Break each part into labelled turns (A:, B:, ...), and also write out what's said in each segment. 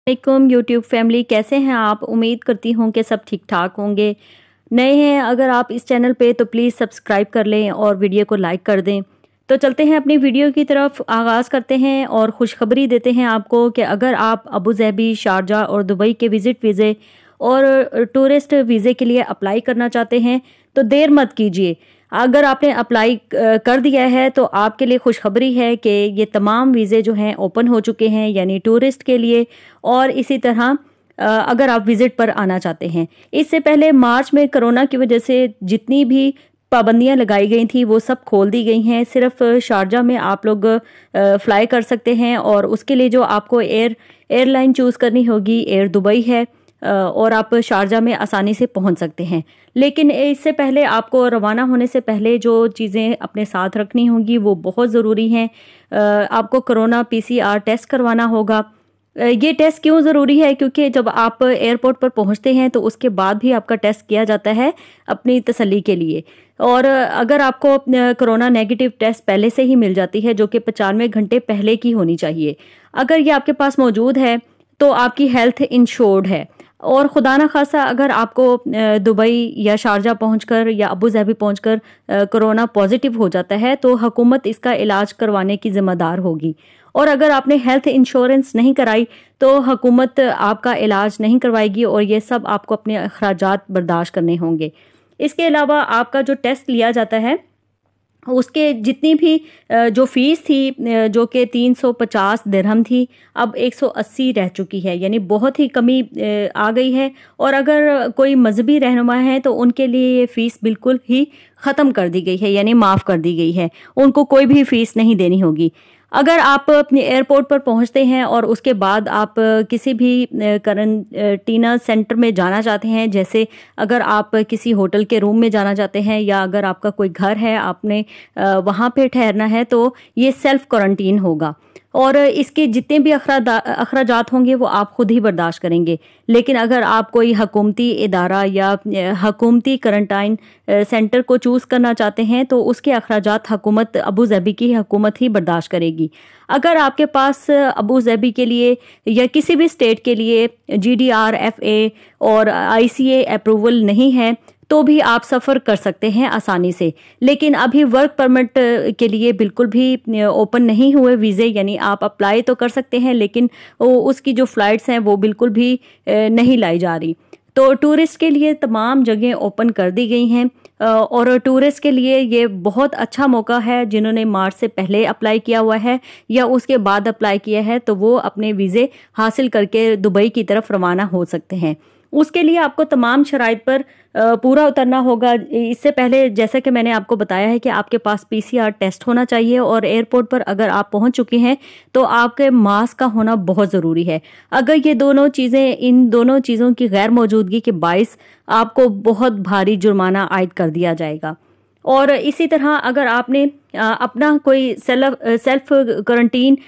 A: वालेकुम YouTube family, कैसे हैं आप? उम्मीद करती हूँ कि सब ठीक ठाक होंगे। नए हैं अगर आप इस चैनल पे तो प्लीज़ सब्सक्राइब कर लें और वीडियो को लाइक कर दें। तो चलते हैं अपनी वीडियो की तरफ, आगाज़ करते हैं और खुशखबरी देते हैं आपको कि अगर आप अबू धाबी, शारजा और दुबई के विज़िट वीज़े और टूरिस्ट वीज़े के लिए अप्लाई करना चाहते हैं तो देर मत कीजिए। अगर आपने अप्लाई कर दिया है तो आपके लिए खुशखबरी है कि ये तमाम वीज़े जो हैं ओपन हो चुके हैं, यानी टूरिस्ट के लिए। और इसी तरह अगर आप विजिट पर आना चाहते हैं, इससे पहले मार्च में कोरोना की वजह से जितनी भी पाबंदियां लगाई गई थी वो सब खोल दी गई हैं। सिर्फ शारजा में आप लोग फ्लाई कर सकते हैं और उसके लिए जो आपको एयरलाइन चूज़ करनी होगी, एयर दुबई है। और आप शारजा में आसानी से पहुंच सकते हैं। लेकिन इससे पहले आपको रवाना होने से पहले जो चीज़ें अपने साथ रखनी होंगी वो बहुत ज़रूरी हैं। आपको कोरोना पीसीआर टेस्ट करवाना होगा। ये टेस्ट क्यों ज़रूरी है? क्योंकि जब आप एयरपोर्ट पर पहुंचते हैं तो उसके बाद भी आपका टेस्ट किया जाता है अपनी तसल्ली के लिए। और अगर आपको कोरोना नेगेटिव टेस्ट पहले से ही मिल जाती है, जो कि 95 घंटे पहले की होनी चाहिए, अगर ये आपके पास मौजूद है तो आपकी हेल्थ इंश्योर्ड है। और खुदा ना खासा अगर आपको दुबई या शारजा पहुंचकर या अबू धाबी पहुंचकर कोरोना पॉजिटिव हो जाता है तो हुकूमत इसका इलाज करवाने की जिम्मेदार होगी। और अगर आपने हेल्थ इंश्योरेंस नहीं कराई तो हुकूमत आपका इलाज नहीं करवाएगी और ये सब आपको अपने अखराजात बर्दाश्त करने होंगे। इसके अलावा आपका जो टेस्ट लिया जाता है उसके जितनी भी जो फीस थी, जो कि 350 दिरहम थी, अब 180 रह चुकी है, यानी बहुत ही कमी आ गई है। और अगर कोई मजहबी रहनुमा है तो उनके लिए ये फीस बिल्कुल ही ख़त्म कर दी गई है, यानी माफ़ कर दी गई है, उनको कोई भी फीस नहीं देनी होगी। अगर आप अपने एयरपोर्ट पर पहुंचते हैं और उसके बाद आप किसी भी क्वारंटीन सेंटर में जाना चाहते हैं, जैसे अगर आप किसी होटल के रूम में जाना चाहते हैं या अगर आपका कोई घर है, आपने वहाँ पे ठहरना है, तो ये सेल्फ क्वारंटीन होगा। और इसके जितने भी अखराजात होंगे वो आप खुद ही बर्दाश्त करेंगे। लेकिन अगर आप कोई हकूमती इदारा या हकूमती क्वारंटाइन सेंटर को चूज़ करना चाहते हैं तो उसके अखराजात हुकूमत अबू धाबी की हुकूमत ही बर्दाश्त करेगी। अगर आपके पास अबू धाबी के लिए या किसी भी स्टेट के लिए GDR FA और ICA अप्रूवल नहीं है तो भी आप सफ़र कर सकते हैं आसानी से। लेकिन अभी वर्क परमिट के लिए बिल्कुल भी ओपन नहीं हुए वीज़े, यानी आप अप्लाई तो कर सकते हैं लेकिन उसकी जो फ़्लाइट्स हैं वो बिल्कुल भी नहीं लाई जा रही। तो टूरिस्ट के लिए तमाम जगह ओपन कर दी गई हैं और टूरिस्ट के लिए ये बहुत अच्छा मौका है। जिन्होंने मार्च से पहले अप्लाई किया हुआ है या उसके बाद अप्लाई किया है तो वो अपने वीज़े हासिल करके दुबई की तरफ रवाना हो सकते हैं। उसके लिए आपको तमाम शराइत पर पूरा उतरना होगा। इससे पहले जैसा कि मैंने आपको बताया है कि आपके पास PCR टेस्ट होना चाहिए और एयरपोर्ट पर अगर आप पहुंच चुके हैं तो आपके मास्क का होना बहुत ज़रूरी है। अगर ये दोनों चीज़ें, इन दोनों चीज़ों की गैर मौजूदगी के बाइस आपको बहुत भारी जुर्माना आयद कर दिया जाएगा। और इसी तरह अगर आपने अपना कोई सेल्फ क्वारंटीन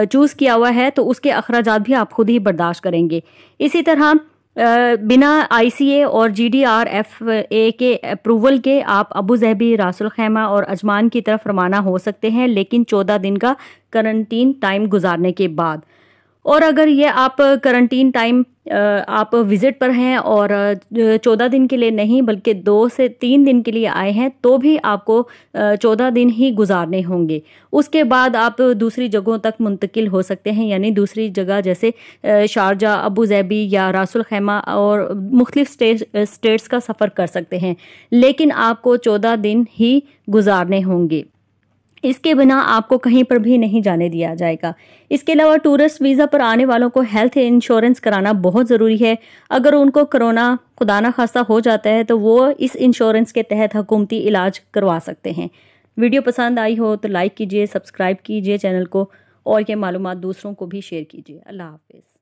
A: चूज़ किया हुआ है तो उसके अखराजात भी आप खुद ही बर्दाश्त करेंगे। इसी तरह बिना ICA और GDR FA के अप्रूवल के आप अबू धाबी, रासुल खैमा और अजमान की तरफ रवाना हो सकते हैं, लेकिन 14 दिन का क्वारंटीन टाइम गुजारने के बाद। और अगर ये आप क्वारंटीन टाइम आप विज़िट पर हैं और 14 दिन के लिए नहीं बल्कि 2 से 3 दिन के लिए आए हैं तो भी आपको 14 दिन ही गुजारने होंगे। उसके बाद आप दूसरी जगहों तक मुंतकिल हो सकते हैं, यानी दूसरी जगह जैसे शारजा, अबू धाबी या रासुल खैमा और मुख्तलिफ स्टेट्स का सफ़र कर सकते हैं, लेकिन आपको 14 दिन ही गुजारने होंगे। इसके बिना आपको कहीं पर भी नहीं जाने दिया जाएगा। इसके अलावा टूरिस्ट वीज़ा पर आने वालों को हेल्थ इंश्योरेंस कराना बहुत ज़रूरी है। अगर उनको कोरोना खुदा ना खास्ता हो जाता है तो वो इस इंश्योरेंस के तहत हुकूमती इलाज करवा सकते हैं। वीडियो पसंद आई हो तो लाइक कीजिए, सब्सक्राइब कीजिए चैनल को और ये मालूमात दूसरों को भी शेयर कीजिए। अल्लाह हाफिज़।